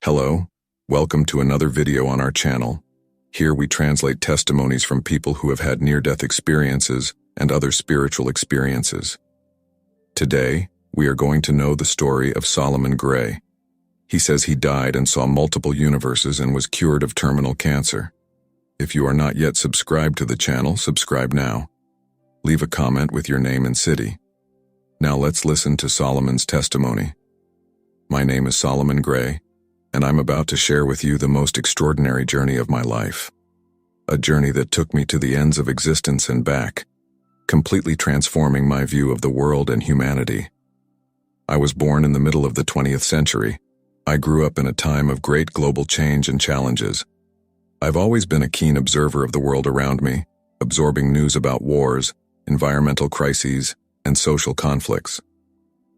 Hello, welcome to another video on our channel. Here we translate testimonies from people who have had near-death experiences and other spiritual experiences. Today, we are going to know the story of Solomon Gray. He says he died and saw multiple universes and was cured of terminal cancer. If you are not yet subscribed to the channel, subscribe now. Leave a comment with your name and city. Now let's listen to Solomon's testimony. My name is Solomon Gray, and I'm about to share with you the most extraordinary journey of my life. A journey that took me to the ends of existence and back, completely transforming my view of the world and humanity. I was born in the middle of the 20th century. I grew up in a time of great global change and challenges. I've always been a keen observer of the world around me, absorbing news about wars, environmental crises, and social conflicts.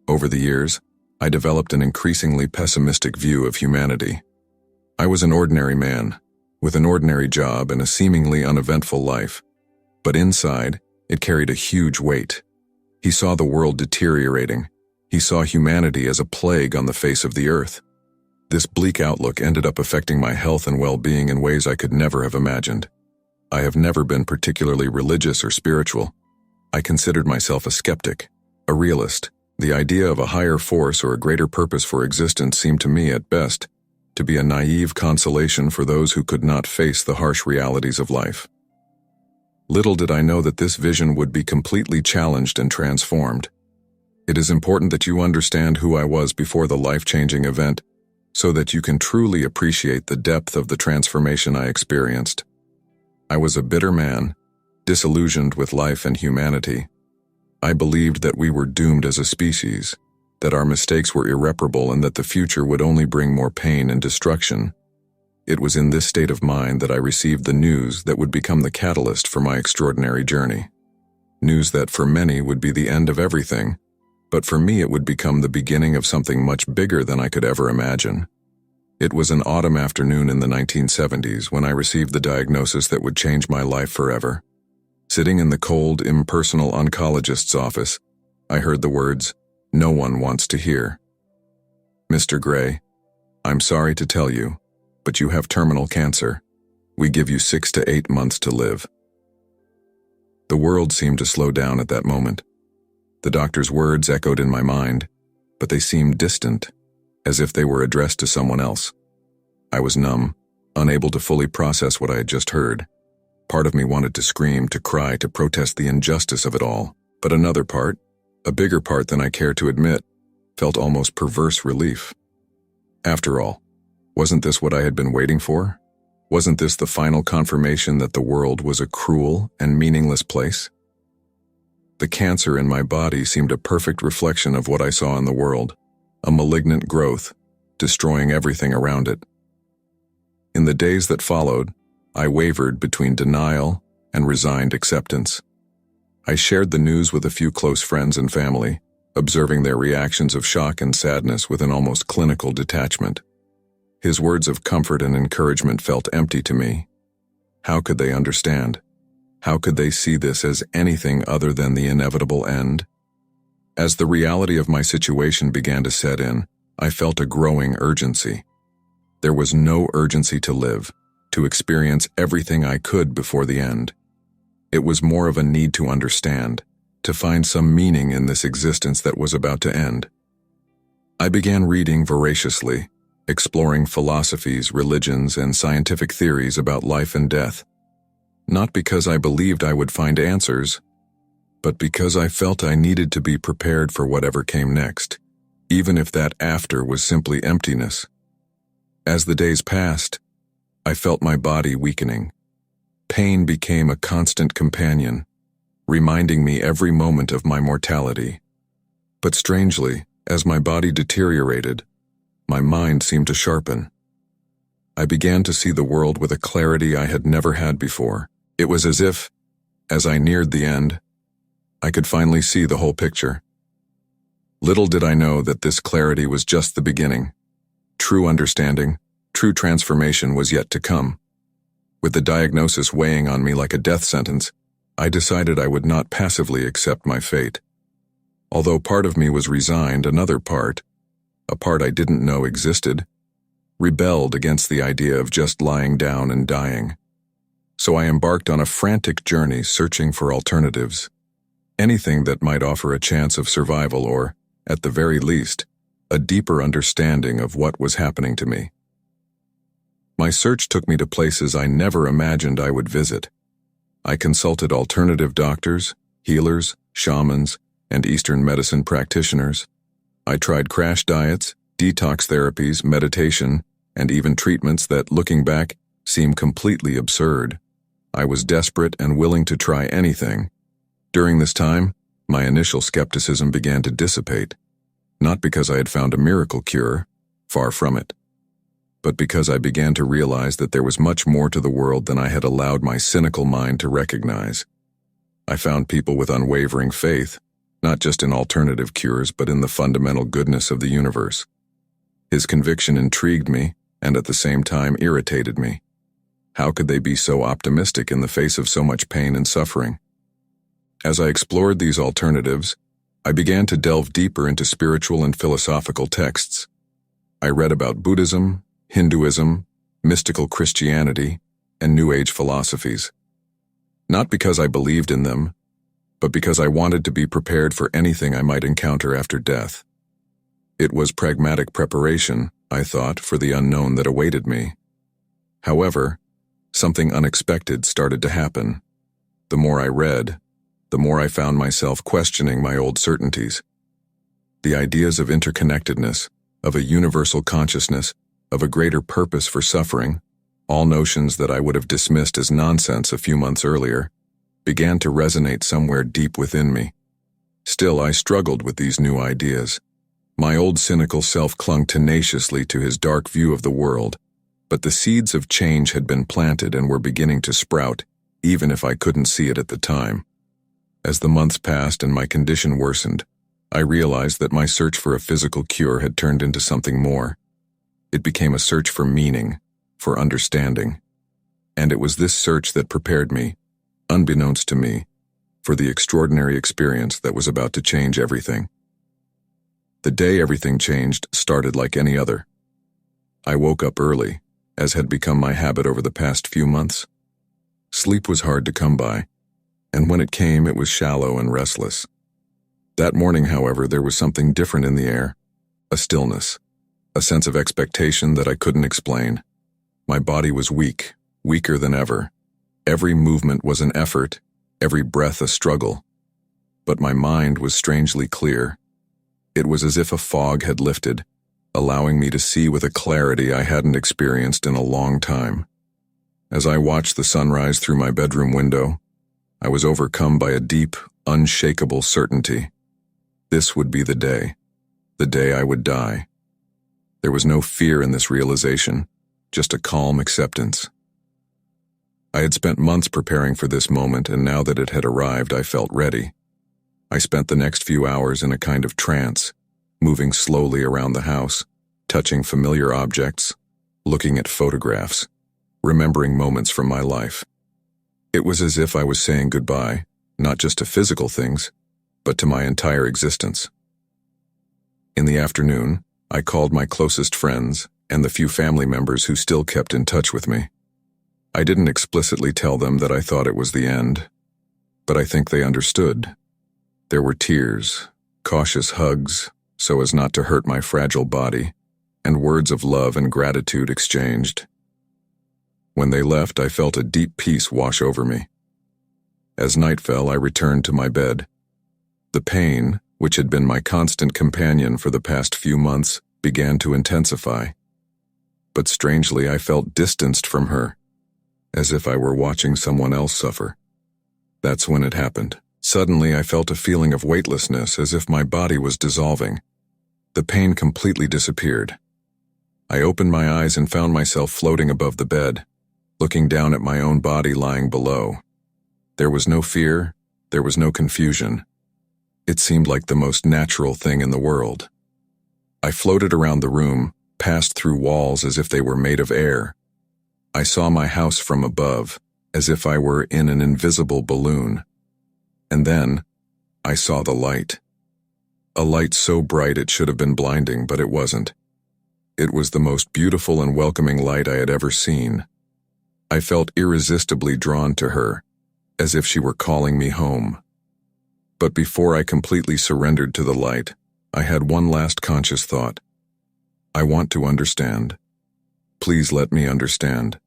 Over the years, I developed an increasingly pessimistic view of humanity. I was an ordinary man, with an ordinary job and a seemingly uneventful life. But inside, it carried a huge weight. He saw the world deteriorating. He saw humanity as a plague on the face of the earth. This bleak outlook ended up affecting my health and well-being in ways I could never have imagined. I have never been particularly religious or spiritual. I considered myself a skeptic, a realist. The idea of a higher force or a greater purpose for existence seemed to me, at best, to be a naive consolation for those who could not face the harsh realities of life. Little did I know that this vision would be completely challenged and transformed. It is important that you understand who I was before the life-changing event, so that you can truly appreciate the depth of the transformation I experienced. I was a bitter man, disillusioned with life and humanity. I believed that we were doomed as a species, that our mistakes were irreparable and that the future would only bring more pain and destruction. It was in this state of mind that I received the news that would become the catalyst for my extraordinary journey. News that for many would be the end of everything, but for me it would become the beginning of something much bigger than I could ever imagine. It was an autumn afternoon in the 1970s when I received the diagnosis that would change my life forever. Sitting in the cold, impersonal oncologist's office, I heard the words, "No one wants to hear." "Mr. Gray, I'm sorry to tell you, but you have terminal cancer. We give you 6 to 8 months to live." The world seemed to slow down at that moment. The doctor's words echoed in my mind, but they seemed distant, as if they were addressed to someone else. I was numb, unable to fully process what I had just heard. Part of me wanted to scream, to cry, to protest the injustice of it all. But another part, a bigger part than I cared to admit, felt almost perverse relief. After all, wasn't this what I had been waiting for? Wasn't this the final confirmation that the world was a cruel and meaningless place? The cancer in my body seemed a perfect reflection of what I saw in the world, a malignant growth, destroying everything around it. In the days that followed, I wavered between denial and resigned acceptance. I shared the news with a few close friends and family, observing their reactions of shock and sadness with an almost clinical detachment. His words of comfort and encouragement felt empty to me. How could they understand? How could they see this as anything other than the inevitable end? As the reality of my situation began to set in, I felt a growing urgency. There was no urgency to live, to experience everything I could before the end. It was more of a need to understand, to find some meaning in this existence that was about to end. I began reading voraciously, exploring philosophies, religions, and scientific theories about life and death. Not because I believed I would find answers, but because I felt I needed to be prepared for whatever came next, even if that after was simply emptiness. As the days passed, I felt my body weakening. Pain became a constant companion, reminding me every moment of my mortality. But strangely, as my body deteriorated, my mind seemed to sharpen. I began to see the world with a clarity I had never had before. It was as if, as I neared the end, I could finally see the whole picture. Little did I know that this clarity was just the beginning. True understanding, true transformation was yet to come. With the diagnosis weighing on me like a death sentence, I decided I would not passively accept my fate. Although part of me was resigned, another part, a part I didn't know existed, rebelled against the idea of just lying down and dying. So I embarked on a frantic journey searching for alternatives, anything that might offer a chance of survival or, at the very least, a deeper understanding of what was happening to me. My search took me to places I never imagined I would visit. I consulted alternative doctors, healers, shamans, and Eastern medicine practitioners. I tried crash diets, detox therapies, meditation, and even treatments that, looking back, seem completely absurd. I was desperate and willing to try anything. During this time, my initial skepticism began to dissipate, not because I had found a miracle cure, far from it, but because I began to realize that there was much more to the world than I had allowed my cynical mind to recognize. I found people with unwavering faith, not just in alternative cures, but in the fundamental goodness of the universe. His conviction intrigued me, and at the same time irritated me. How could they be so optimistic in the face of so much pain and suffering? As I explored these alternatives, I began to delve deeper into spiritual and philosophical texts. I read about Buddhism, Hinduism, mystical Christianity, and New Age philosophies. Not because I believed in them, but because I wanted to be prepared for anything I might encounter after death. It was pragmatic preparation, I thought, for the unknown that awaited me. However, something unexpected started to happen. The more I read, the more I found myself questioning my old certainties. The ideas of interconnectedness, of a universal consciousness, of a greater purpose for suffering, all notions that I would have dismissed as nonsense a few months earlier, began to resonate somewhere deep within me. Still, I struggled with these new ideas. My old cynical self clung tenaciously to his dark view of the world, but the seeds of change had been planted and were beginning to sprout, even if I couldn't see it at the time. As the months passed and my condition worsened, I realized that my search for a physical cure had turned into something more. It became a search for meaning, for understanding. And it was this search that prepared me, unbeknownst to me, for the extraordinary experience that was about to change everything. The day everything changed started like any other. I woke up early, as had become my habit over the past few months. Sleep was hard to come by, and when it came, it was shallow and restless. That morning, however, there was something different in the air, a stillness, a sense of expectation that I couldn't explain. My body was weak, weaker than ever. Every movement was an effort, every breath a struggle. But my mind was strangely clear. It was as if a fog had lifted, allowing me to see with a clarity I hadn't experienced in a long time. As I watched the sunrise through my bedroom window, I was overcome by a deep, unshakable certainty. This would be the day I would die. There was no fear in this realization, just a calm acceptance. I had spent months preparing for this moment, and now that it had arrived, I felt ready. I spent the next few hours in a kind of trance, moving slowly around the house, touching familiar objects, looking at photographs, remembering moments from my life. It was as if I was saying goodbye, not just to physical things, but to my entire existence. In the afternoon, I called my closest friends and the few family members who still kept in touch with me. I didn't explicitly tell them that I thought it was the end, but I think they understood. There were tears, cautious hugs, so as not to hurt my fragile body, and words of love and gratitude exchanged. When they left, I felt a deep peace wash over me. As night fell, I returned to my bed. The pain, which had been my constant companion for the past few months, began to intensify. But strangely, I felt distanced from her, as if I were watching someone else suffer. That's when it happened. Suddenly, I felt a feeling of weightlessness, as if my body was dissolving. The pain completely disappeared. I opened my eyes and found myself floating above the bed, looking down at my own body lying below. There was no fear, there was no confusion. It seemed like the most natural thing in the world. I floated around the room, passed through walls as if they were made of air. I saw my house from above, as if I were in an invisible balloon. And then, I saw the light. A light so bright it should have been blinding, but it wasn't. It was the most beautiful and welcoming light I had ever seen. I felt irresistibly drawn to her, as if she were calling me home. But before I completely surrendered to the light, I had one last conscious thought. I want to understand. Please let me understand.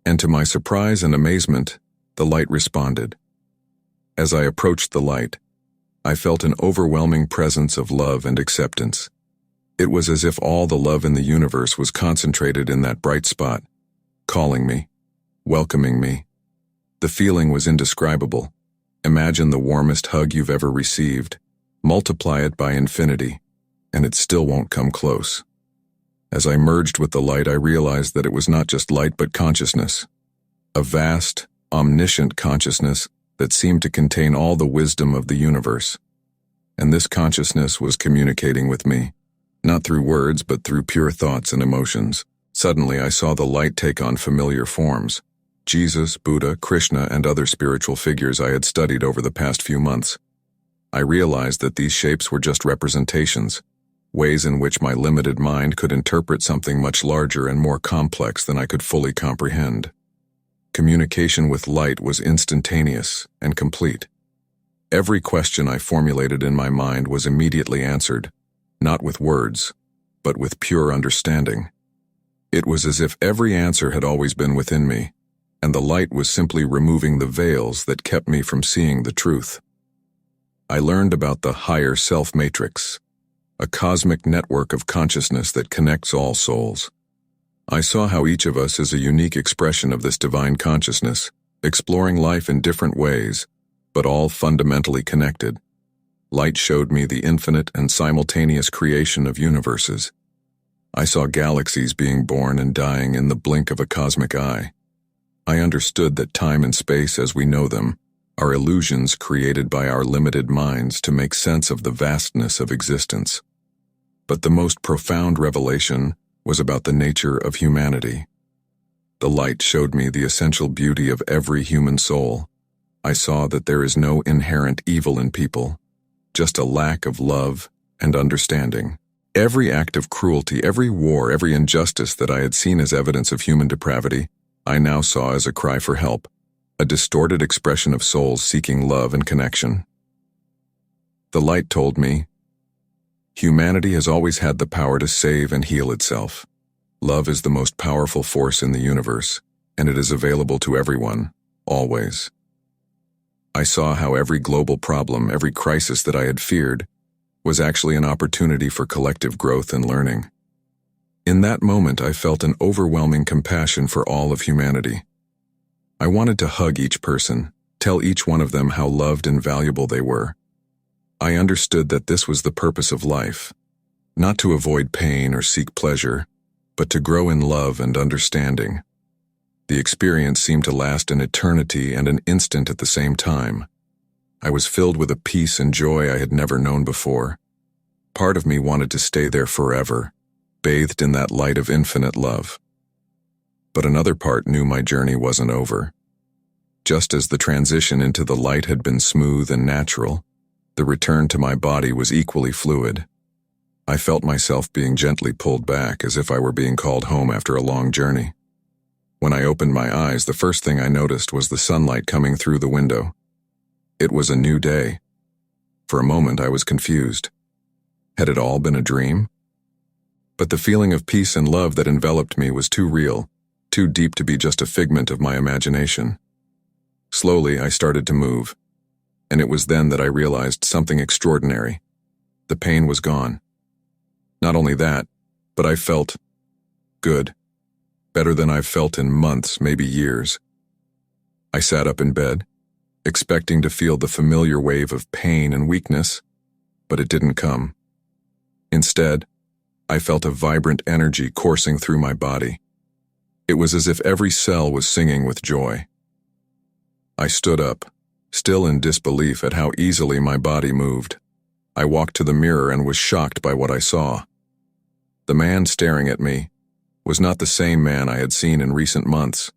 And to my surprise and amazement, the light responded. As I approached the light, I felt an overwhelming presence of love and acceptance. It was as if all the love in the universe was concentrated in that bright spot, calling me, welcoming me. The feeling was indescribable. Imagine the warmest hug you've ever received. Multiply it by infinity, and it still won't come close. As I merged with the light, I realized that it was not just light but consciousness. A vast, omniscient consciousness that seemed to contain all the wisdom of the universe. And this consciousness was communicating with me, not through words but through pure thoughts and emotions. Suddenly I saw the light take on familiar forms. Jesus, Buddha, Krishna, and other spiritual figures I had studied over the past few months. I realized that these shapes were just representations, ways in which my limited mind could interpret something much larger and more complex than I could fully comprehend. Communication with light was instantaneous and complete. Every question I formulated in my mind was immediately answered, not with words, but with pure understanding. It was as if every answer had always been within me, and the light was simply removing the veils that kept me from seeing the truth. I learned about the higher self matrix, a cosmic network of consciousness that connects all souls. I saw how each of us is a unique expression of this divine consciousness, exploring life in different ways, but all fundamentally connected. Light showed me the infinite and simultaneous creation of universes. I saw galaxies being born and dying in the blink of a cosmic eye. I understood that time and space as we know them are illusions created by our limited minds to make sense of the vastness of existence. But the most profound revelation was about the nature of humanity. The light showed me the essential beauty of every human soul. I saw that there is no inherent evil in people, just a lack of love and understanding. Every act of cruelty, every war, every injustice that I had seen as evidence of human depravity, I now saw as a cry for help, a distorted expression of souls seeking love and connection. The light told me, humanity has always had the power to save and heal itself. Love is the most powerful force in the universe, and it is available to everyone, always. I saw how every global problem, every crisis that I had feared, was actually an opportunity for collective growth and learning. In that moment, I felt an overwhelming compassion for all of humanity. I wanted to hug each person, tell each one of them how loved and valuable they were. I understood that this was the purpose of life, not to avoid pain or seek pleasure, but to grow in love and understanding. The experience seemed to last an eternity and an instant at the same time. I was filled with a peace and joy I had never known before. Part of me wanted to stay there forever, bathed in that light of infinite love. But another part knew my journey wasn't over. Just as the transition into the light had been smooth and natural, the return to my body was equally fluid. I felt myself being gently pulled back as if I were being called home after a long journey. When I opened my eyes, the first thing I noticed was the sunlight coming through the window. It was a new day. For a moment, I was confused. Had it all been a dream? But the feeling of peace and love that enveloped me was too real, too deep to be just a figment of my imagination. Slowly, I started to move, and it was then that I realized something extraordinary. The pain was gone. Not only that, but I felt good, better than I've felt in months, maybe years. I sat up in bed, expecting to feel the familiar wave of pain and weakness, but it didn't come. Instead, I felt a vibrant energy coursing through my body. It was as if every cell was singing with joy. I stood up, still in disbelief at how easily my body moved. I walked to the mirror and was shocked by what I saw. The man staring at me was not the same man I had seen in recent months.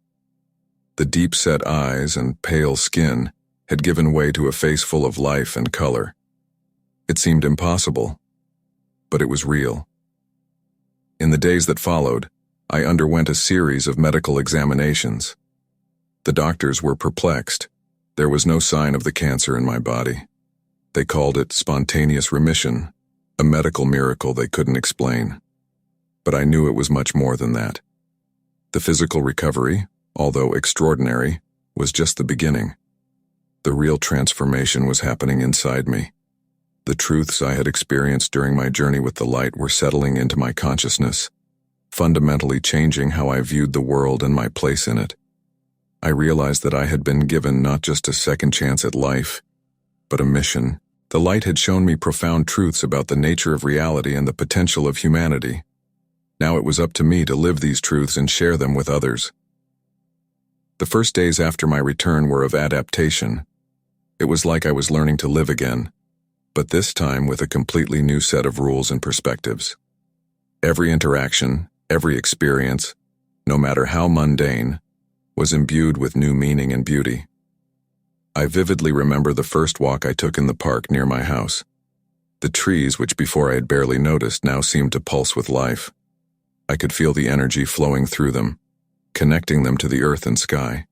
The deep-set eyes and pale skin had given way to a face full of life and color. It seemed impossible, but it was real. In the days that followed, I underwent a series of medical examinations. The doctors were perplexed. There was no sign of the cancer in my body. They called it spontaneous remission, a medical miracle they couldn't explain. But I knew it was much more than that. The physical recovery, although extraordinary, was just the beginning. The real transformation was happening inside me. The truths I had experienced during my journey with the light were settling into my consciousness, fundamentally changing how I viewed the world and my place in it. I realized that I had been given not just a second chance at life, but a mission. The light had shown me profound truths about the nature of reality and the potential of humanity. Now it was up to me to live these truths and share them with others. The first days after my return were of adaptation. It was like I was learning to live again, but this time with a completely new set of rules and perspectives. Every interaction, every experience, no matter how mundane, was imbued with new meaning and beauty. I vividly remember the first walk I took in the park near my house. The trees, which before I had barely noticed, now seemed to pulse with life. I could feel the energy flowing through them, connecting them to the earth and sky.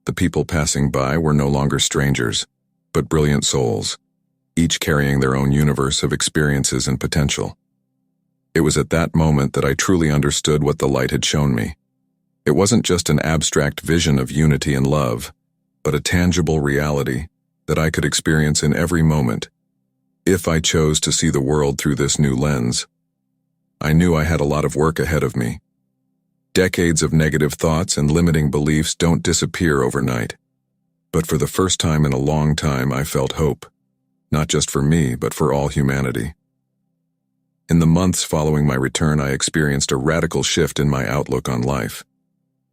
The people passing by were no longer strangers, but brilliant souls, each carrying their own universe of experiences and potential. It was at that moment that I truly understood what the light had shown me. It wasn't just an abstract vision of unity and love, but a tangible reality that I could experience in every moment, if I chose to see the world through this new lens. I knew I had a lot of work ahead of me. Decades of negative thoughts and limiting beliefs don't disappear overnight. But for the first time in a long time, I felt hope, not just for me, but for all humanity. In the months following my return, I experienced a radical shift in my outlook on life.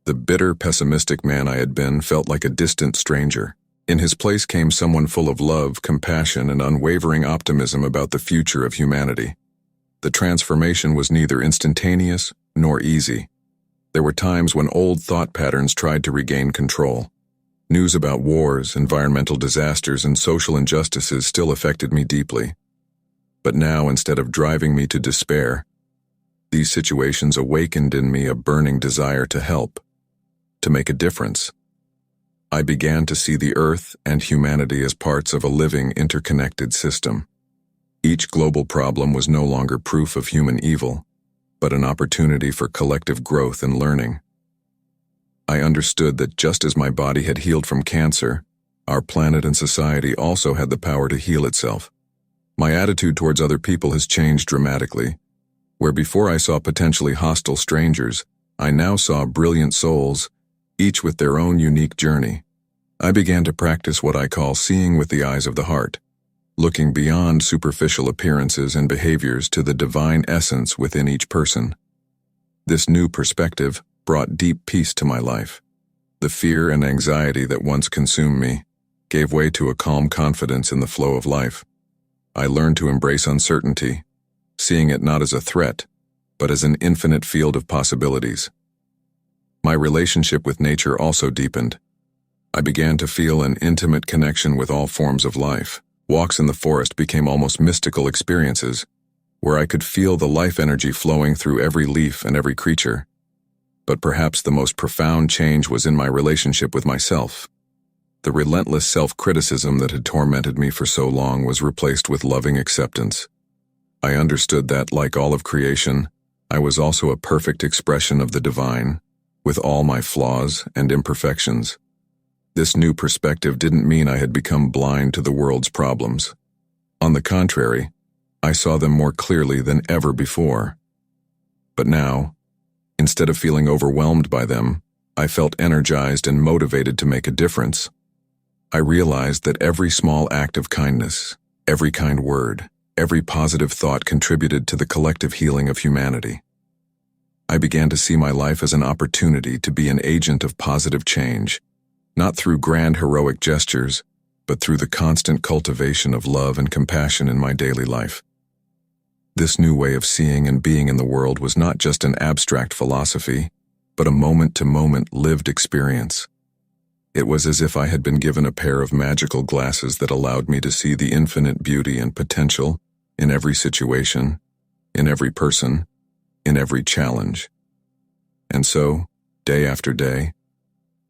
The bitter, pessimistic man I had been felt like a distant stranger. In his place came someone full of love, compassion, and unwavering optimism about the future of humanity. The transformation was neither instantaneous nor easy. There were times when old thought patterns tried to regain control. News about wars, environmental disasters, and social injustices still affected me deeply. But now, instead of driving me to despair, these situations awakened in me a burning desire to help, to make a difference. I began to see the earth and humanity as parts of a living, interconnected system. Each global problem was no longer proof of human evil, but an opportunity for collective growth and learning. I understood that just as my body had healed from cancer, our planet and society also had the power to heal itself. My attitude towards other people has changed dramatically. Where before I saw potentially hostile strangers, I now saw brilliant souls, each with their own unique journey. I began to practice what I call seeing with the eyes of the heart, looking beyond superficial appearances and behaviors to the divine essence within each person. This new perspective brought deep peace to my life. The fear and anxiety that once consumed me gave way to a calm confidence in the flow of life. I learned to embrace uncertainty, seeing it not as a threat, but as an infinite field of possibilities. My relationship with nature also deepened. I began to feel an intimate connection with all forms of life. Walks in the forest became almost mystical experiences, where I could feel the life energy flowing through every leaf and every creature. But perhaps the most profound change was in my relationship with myself. The relentless self-criticism that had tormented me for so long was replaced with loving acceptance. I understood that, like all of creation, I was also a perfect expression of the divine, with all my flaws and imperfections. This new perspective didn't mean I had become blind to the world's problems. On the contrary, I saw them more clearly than ever before. But now, instead of feeling overwhelmed by them, I felt energized and motivated to make a difference. I realized that every small act of kindness, every kind word, every positive thought contributed to the collective healing of humanity. I began to see my life as an opportunity to be an agent of positive change, not through grand heroic gestures, but through the constant cultivation of love and compassion in my daily life. This new way of seeing and being in the world was not just an abstract philosophy, but a moment-to-moment lived experience. It was as if I had been given a pair of magical glasses that allowed me to see the infinite beauty and potential in every situation, in every person, in every challenge. And so, day after day,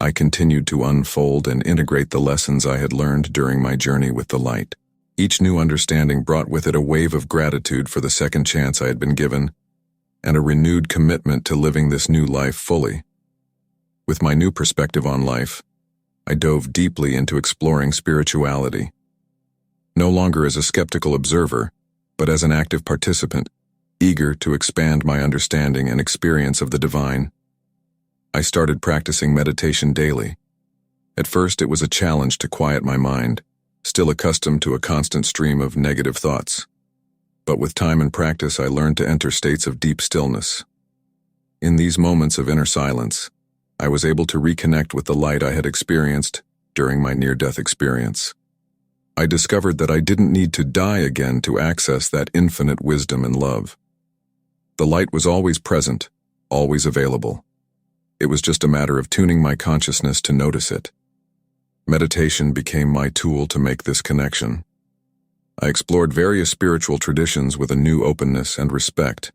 I continued to unfold and integrate the lessons I had learned during my journey with the light. Each new understanding brought with it a wave of gratitude for the second chance I had been given, and a renewed commitment to living this new life fully. With my new perspective on life, I dove deeply into exploring spirituality, no longer as a skeptical observer, but as an active participant, eager to expand my understanding and experience of the divine. I started practicing meditation daily. At first, it was a challenge to quiet my mind, still accustomed to a constant stream of negative thoughts. But with time and practice, I learned to enter states of deep stillness. In these moments of inner silence, I was able to reconnect with the light I had experienced during my near-death experience. I discovered that I didn't need to die again to access that infinite wisdom and love. The light was always present, always available. It was just a matter of tuning my consciousness to notice it. Meditation became my tool to make this connection. I explored various spiritual traditions with a new openness and respect.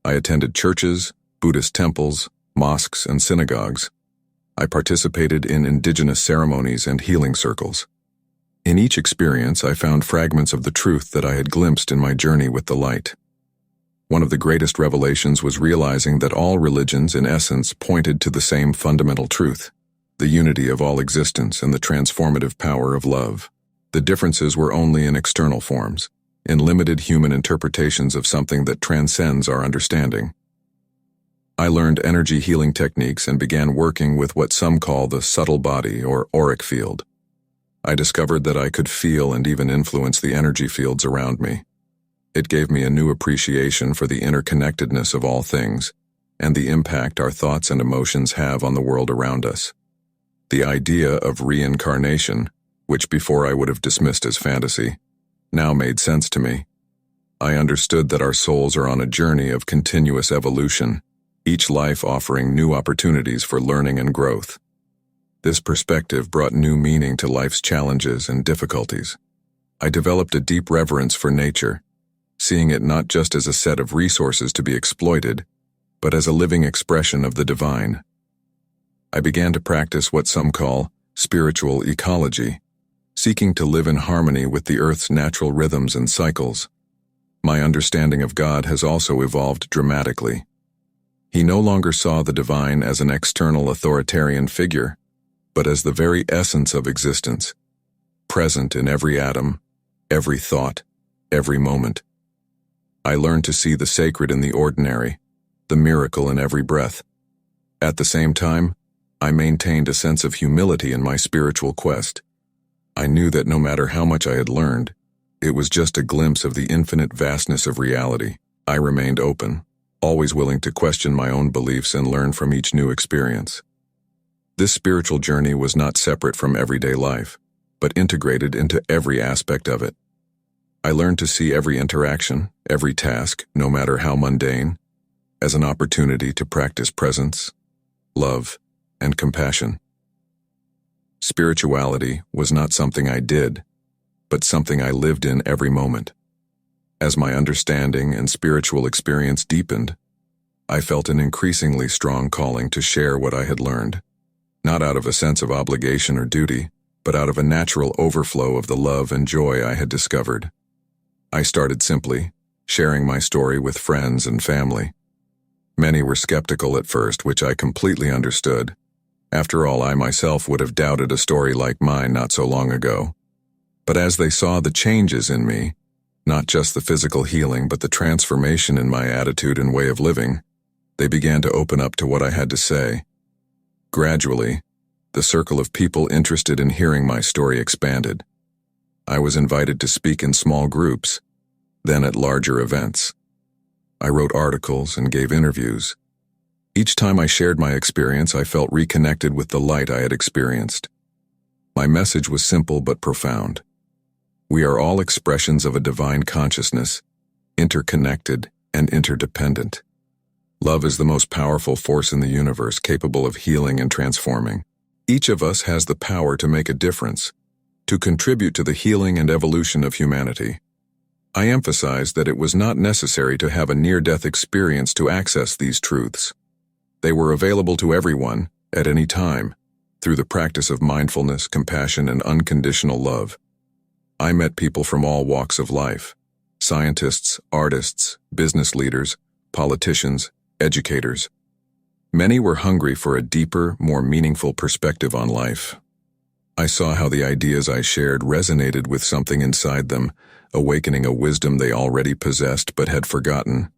I attended churches, Buddhist temples, mosques, and synagogues. I participated in indigenous ceremonies and healing circles. In each experience, I found fragments of the truth that I had glimpsed in my journey with the light. One of the greatest revelations was realizing that all religions, in essence, pointed to the same fundamental truth, the unity of all existence and the transformative power of love. The differences were only in external forms, in limited human interpretations of something that transcends our understanding. I learned energy healing techniques and began working with what some call the subtle body or auric field. I discovered that I could feel and even influence the energy fields around me. It gave me a new appreciation for the interconnectedness of all things and the impact our thoughts and emotions have on the world around us. The idea of reincarnation, which before I would have dismissed as fantasy, now made sense to me. I understood that our souls are on a journey of continuous evolution, each life offering new opportunities for learning and growth. This perspective brought new meaning to life's challenges and difficulties. I developed a deep reverence for nature, seeing it not just as a set of resources to be exploited, but as a living expression of the divine. I began to practice what some call spiritual ecology, seeking to live in harmony with the Earth's natural rhythms and cycles. My understanding of God has also evolved dramatically. He no longer saw the divine as an external authoritarian figure, but as the very essence of existence, present in every atom, every thought, every moment. I learned to see the sacred in the ordinary, the miracle in every breath. At the same time, I maintained a sense of humility in my spiritual quest. I knew that no matter how much I had learned, it was just a glimpse of the infinite vastness of reality. I remained open, always willing to question my own beliefs and learn from each new experience. This spiritual journey was not separate from everyday life, but integrated into every aspect of it. I learned to see every interaction, every task, no matter how mundane, as an opportunity to practice presence, love, and compassion. Spirituality was not something I did, but something I lived in every moment. As my understanding and spiritual experience deepened, I felt an increasingly strong calling to share what I had learned, not out of a sense of obligation or duty, but out of a natural overflow of the love and joy I had discovered. I started simply, sharing my story with friends and family. Many were skeptical at first, which I completely understood. After all, I myself would have doubted a story like mine not so long ago. But as they saw the changes in me, not just the physical healing but the transformation in my attitude and way of living, they began to open up to what I had to say. Gradually, the circle of people interested in hearing my story expanded. I was invited to speak in small groups, then at larger events. I wrote articles and gave interviews. Each time I shared my experience, I felt reconnected with the light I had experienced. My message was simple but profound. We are all expressions of a divine consciousness, interconnected and interdependent. Love is the most powerful force in the universe, capable of healing and transforming. Each of us has the power to make a difference, to contribute to the healing and evolution of humanity. I emphasized that it was not necessary to have a near-death experience to access these truths. They were available to everyone, at any time, through the practice of mindfulness, compassion, and unconditional love. I met people from all walks of life: scientists, artists, business leaders, politicians, educators. Many were hungry for a deeper, more meaningful perspective on life. I saw how the ideas I shared resonated with something inside them, awakening a wisdom they already possessed but had forgotten.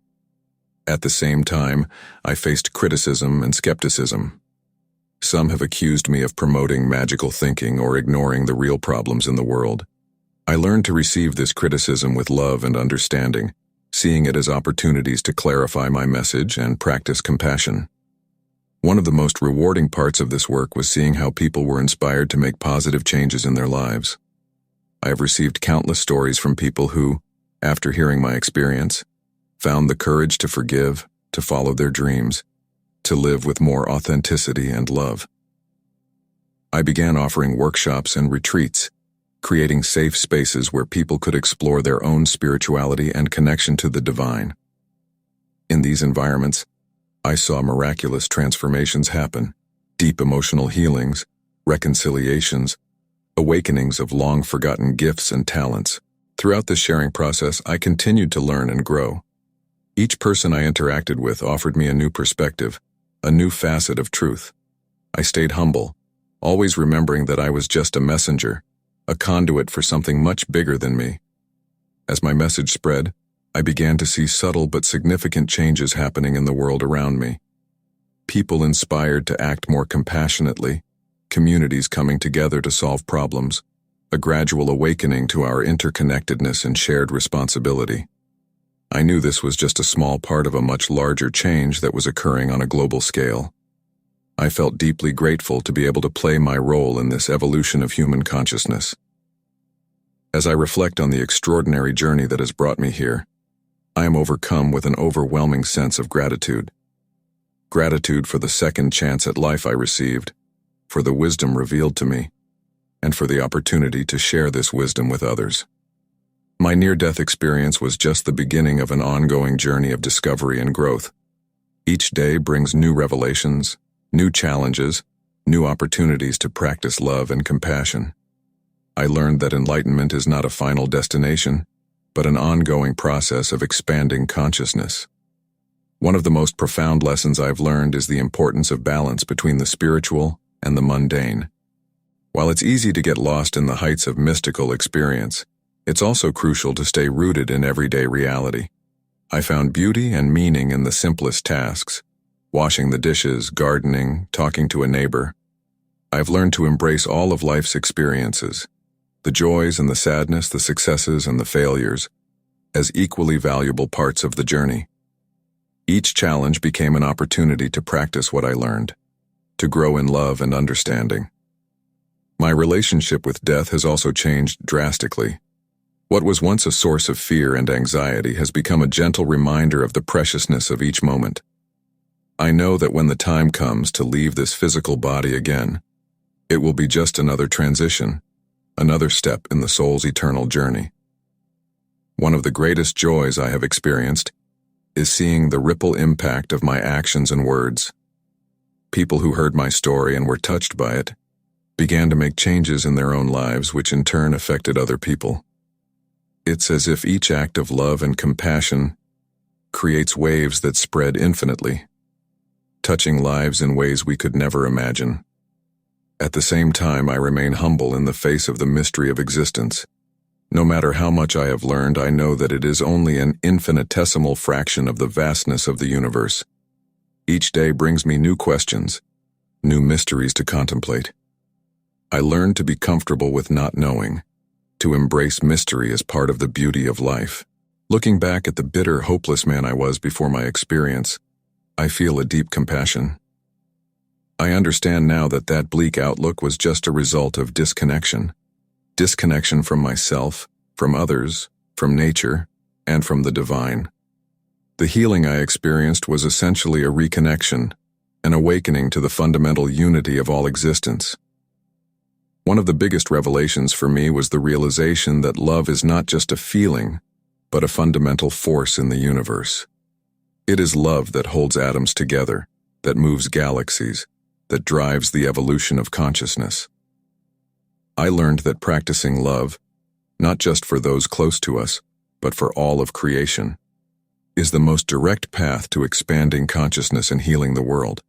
At the same time, I faced criticism and skepticism. Some have accused me of promoting magical thinking or ignoring the real problems in the world. I learned to receive this criticism with love and understanding, seeing it as opportunities to clarify my message and practice compassion. One of the most rewarding parts of this work was seeing how people were inspired to make positive changes in their lives. I have received countless stories from people who, after hearing my experience, found the courage to forgive, to follow their dreams, to live with more authenticity and love. I began offering workshops and retreats, creating safe spaces where people could explore their own spirituality and connection to the divine. In these environments, I saw miraculous transformations happen: deep emotional healings, reconciliations, awakenings of long-forgotten gifts and talents. Throughout this sharing process, I continued to learn and grow. Each person I interacted with offered me a new perspective, a new facet of truth. I stayed humble, always remembering that I was just a messenger, a conduit for something much bigger than me. As my message spread, I began to see subtle but significant changes happening in the world around me. People inspired to act more compassionately, communities coming together to solve problems, a gradual awakening to our interconnectedness and shared responsibility. I knew this was just a small part of a much larger change that was occurring on a global scale. I felt deeply grateful to be able to play my role in this evolution of human consciousness. As I reflect on the extraordinary journey that has brought me here, I am overcome with an overwhelming sense of gratitude. Gratitude for the second chance at life I received, for the wisdom revealed to me, and for the opportunity to share this wisdom with others. My near-death experience was just the beginning of an ongoing journey of discovery and growth. Each day brings new revelations, new challenges, new opportunities to practice love and compassion. I learned that enlightenment is not a final destination, but an ongoing process of expanding consciousness. One of the most profound lessons I've learned is the importance of balance between the spiritual and the mundane. While it's easy to get lost in the heights of mystical experience, it's also crucial to stay rooted in everyday reality. I found beauty and meaning in the simplest tasks: washing the dishes, gardening, talking to a neighbor. I've learned to embrace all of life's experiences, the joys and the sadness, the successes and the failures, as equally valuable parts of the journey. Each challenge became an opportunity to practice what I learned, to grow in love and understanding. My relationship with death has also changed drastically. What was once a source of fear and anxiety has become a gentle reminder of the preciousness of each moment. I know that when the time comes to leave this physical body again, it will be just another transition, another step in the soul's eternal journey. One of the greatest joys I have experienced is seeing the ripple impact of my actions and words. People who heard my story and were touched by it began to make changes in their own lives, which in turn affected other people. It's as if each act of love and compassion creates waves that spread infinitely, touching lives in ways we could never imagine. At the same time, I remain humble in the face of the mystery of existence. No matter how much I have learned, I know that it is only an infinitesimal fraction of the vastness of the universe. Each day brings me new questions, new mysteries to contemplate. I learned to be comfortable with not knowing, to embrace mystery as part of the beauty of life. Looking back at the bitter, hopeless man I was before my experience, I feel a deep compassion. I understand now that that bleak outlook was just a result of disconnection. Disconnection from myself, from others, from nature, and from the divine. The healing I experienced was essentially a reconnection, an awakening to the fundamental unity of all existence. One of the biggest revelations for me was the realization that love is not just a feeling, but a fundamental force in the universe. It is love that holds atoms together, that moves galaxies, that drives the evolution of consciousness. I learned that practicing love, not just for those close to us, but for all of creation, is the most direct path to expanding consciousness and healing the world.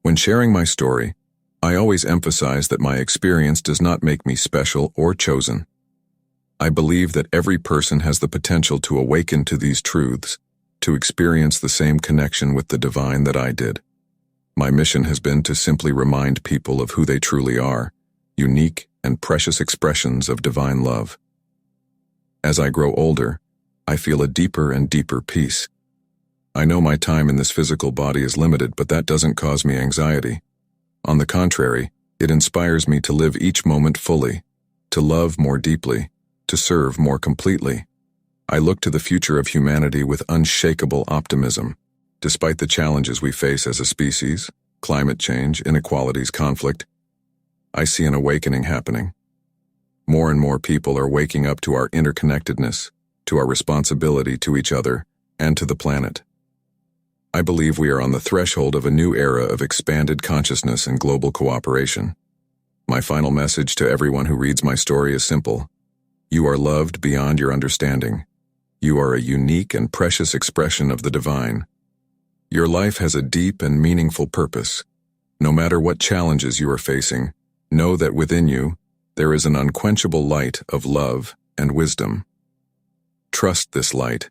When sharing my story, I always emphasize that my experience does not make me special or chosen. I believe that every person has the potential to awaken to these truths, to experience the same connection with the divine that I did. My mission has been to simply remind people of who they truly are, unique and precious expressions of divine love. As I grow older, I feel a deeper and deeper peace. I know my time in this physical body is limited, but that doesn't cause me anxiety. On the contrary, it inspires me to live each moment fully, to love more deeply, to serve more completely. I look to the future of humanity with unshakable optimism. Despite the challenges we face as a species, climate change, inequalities, conflict, I see an awakening happening. More and more people are waking up to our interconnectedness, to our responsibility to each other, and to the planet. I believe we are on the threshold of a new era of expanded consciousness and global cooperation. My final message to everyone who reads my story is simple. You are loved beyond your understanding. You are a unique and precious expression of the divine. Your life has a deep and meaningful purpose. No matter what challenges you are facing, know that within you, there is an unquenchable light of love and wisdom. Trust this light.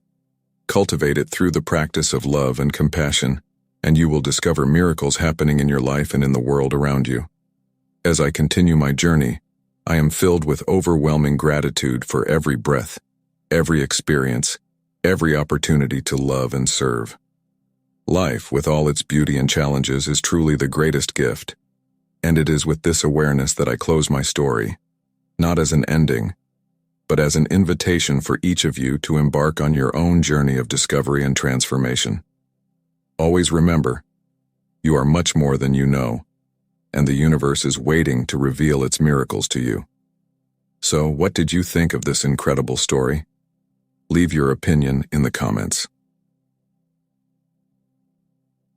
Cultivate it through the practice of love and compassion, and you will discover miracles happening in your life and in the world around you. As I continue my journey, I am filled with overwhelming gratitude for every breath, every experience, every opportunity to love and serve. Life, with all its beauty and challenges, is truly the greatest gift, and it is with this awareness that I close my story, not as an ending, but as an invitation for each of you to embark on your own journey of discovery and transformation. Always remember, you are much more than you know, and the universe is waiting to reveal its miracles to you. So, what did you think of this incredible story? Leave your opinion in the comments.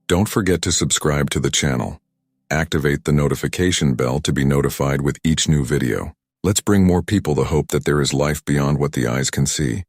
Don't forget to subscribe to the channel. Activate the notification bell to be notified with each new video. Let's bring more people the hope that there is life beyond what the eyes can see.